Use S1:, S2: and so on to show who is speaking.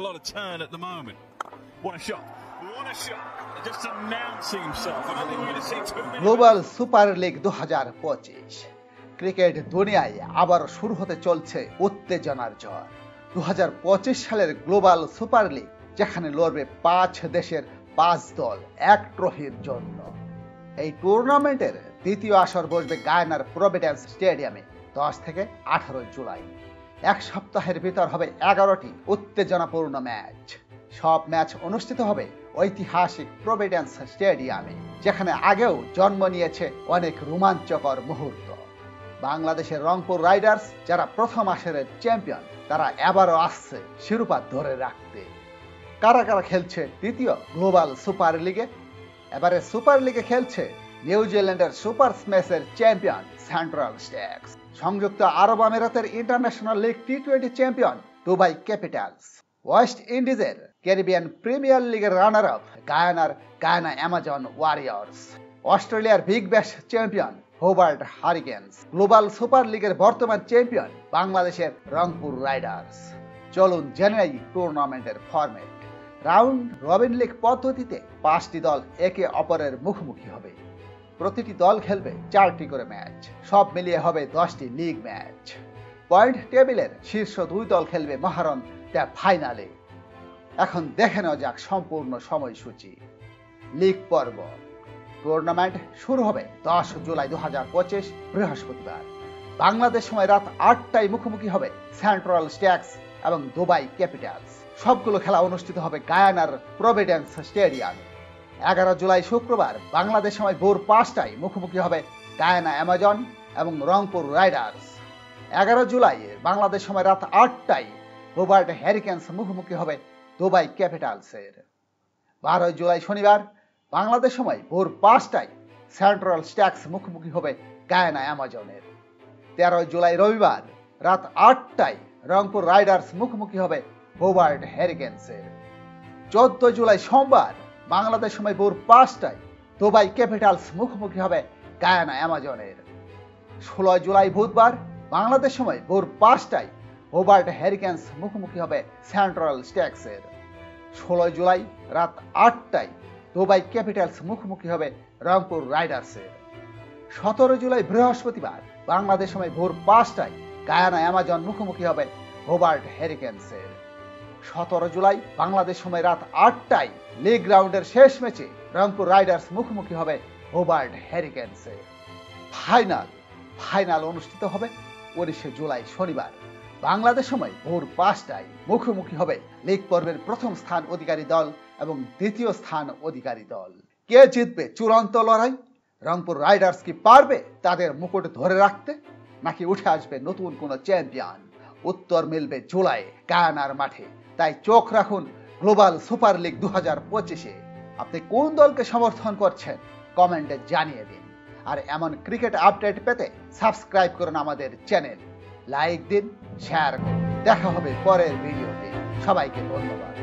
S1: lot of turn at the moment. What a shot. What a shot. Just announcing himself. I don't think we're going to see too many.
S2: Global super league 2025 cricket দুনিয়ায় আবার শুরু হতে চলছে উত্তেজনার ঝড়। 2025 সালের global super league যেখানে লড়বে 5 দেশের 5 দল এক ট্রফির জন্য। এই টুর্নামেন্টের দ্বিতীয় আসর বসবে গায়ানার প্রভিডেন্স স্টেডিয়ামে 10 থেকে 18 জুলাই। এক সপ্তাহের ভিতর হবে 11টি উত্তেজনাপূর্ণ ম্যাচ। সব ম্যাচ অনুষ্ঠিত হবে ঐতিহাসিক প্রভিডেন্স স্টেডিয়ামে, যেখানে আগেও জন্ম নিয়েছে অনেক রোমাঞ্চকর মুহূর্ত। বাংলাদেশের রংপুর রাইডার্স যারা প্রথম আসরের চ্যাম্পিয়ন, তারা এবারও আসছে শিরোপা ধরে রাখতে। কারা কারা খেলছে দ্বিতীয় গ্লোবাল সুপার লিগে? এবারে সুপার লিগে খেলছে নিউজিল্যান্ডের সুপার স্ম্যাশের চ্যাম্পিয়ন সেন্ট্রাল স্ট্যাক্স, সংযুক্ত আরব আমিরাতের international league T20 champion Dubai Capitals, West ইন্ডিজের ক্যারিবিয়ান প্রিমিয়ার লিগের runner up Guyana Amazon Warriors, অস্ট্রেলিয়ার Big Bash champion Hobart Hurricanes, global super লিগের বর্তমান চ্যাম্পিয়ন বাংলাদেশের রংপুর রাইডার্স। চলুন জেনে নেই টুর্নামেন্টের ফরম্যাট। রাউন্ড রবিন লিগ পদ্ধতিতে 5টি দল একে অপরের মুখোমুখি হবে। প্রতিটি দল খেলবে 4টি করে ম্যাচ, সব মিলিয়ে হবে 10টি লিগ ম্যাচ। পয়েন্ট টেবিলের শীর্ষ 2 দল খেলবে মহারণ দ্য ফাইনালে। এখন দেখে নেওয়া যাক সম্পূর্ণ সময়সূচি। লিগ পর্ব টুর্নামেন্ট শুরু হবে 10 জুলাই 2025 বৃহস্পতিবার। বাংলাদেশ সময় রাত 8টায় মুখোমুখি হবে সেন্ট্রাল স্ট্যাক্স এবং দুবাই ক্যাপিটালস। সবগুলো খেলা অনুষ্ঠিত হবে গায়ানার প্রভিডেন্স স্টেডিয়ামে। 11 জুলাই শুক্রবার বাংলাদেশ সময় ভোর 5টায় মুখোমুখি হবে গায়ানা অ্যামাজন এবং রংপুর রাইডার্স। 11 জুলাই বাংলাদেশ সময় রাত 8টায় হোবার্ট হ্যারিকেন্স মুখোমুখি হবে দুবাই ক্যাপিটালসের। 12 জুলাই শনিবার বাংলাদেশ সময় ভোর 5টায় সেন্ট্রাল স্ট্যাক্স মুখোমুখি হবে গায়ানা অ্যামাজনের। 13 জুলাই রবিবার রাত 8টায় রংপুর রাইডার্স মুখোমুখি হবে হোবার্ট হ্যারিকেন্সের। 14 জুলাই সোমবার বাংলাদেশ সময় ভোর 5টায় দুবাই ক্যাপিটালস মুখোমুখি হবে গায়ানা অ্যামাজনের। 16 জুলাই বুধবার বাংলাদেশ সময় ভোর 5টায় হোবার্ট হ্যারিকেন্স মুখোমুখি হবে সেন্ট্রাল স্ট্যাক্সের। 16 জুলাই রাত 8টায় দুবাই ক্যাপিটালস মুখোমুখি হবে রংপুর রাইডার্সের। 17 জুলাই বৃহস্পতিবার বাংলাদেশ সময় ভোর 5টায় গায়ানা অ্যামাজন মুখোমুখি হবে হোবার্ট হ্যারিকেন্সের। 17 জুলাই বাংলাদেশ সময় রাত 8টায় লিগ রাউন্ডের শেষ ম্যাচে রংপুর রাইডার্স মুখোমুখি হবে হোবার্ট হ্যারিকেন্সের। ফাইনাল অনুষ্ঠিত হবে 19 জুলাই শনিবার বাংলাদেশ সময় ভোর 5টায়। মুখোমুখি হবে লিগ পর্বের প্রথম স্থান অধিকারী দল এবং দ্বিতীয় স্থান অধিকারী দল। কে জিতবে চূড়ান্ত লড়াই? রংপুর রাইডার্স কি পারবে তাদের মুকুট ধরে রাখতে, নাকি উঠে আসবে নতুন কোনো চ্যাম্পিয়ন? উত্তর মিলবে জুলাই গায়ানার মাঠে। তাই চোখ রাখুন গ্লোবাল সুপার লিগ 2025-এ। আপনি কোন দলকে সমর্থন করছেন কমেন্টে জানিয়ে দিন। আর এমন ক্রিকেট আপডেট পেতে সাবস্ক্রাইব করুন আমাদের চ্যানেল, লাইক দিন, শেয়ার করুন। দেখা হবে পরের ভিডিওতে। সবাইকে ধন্যবাদ।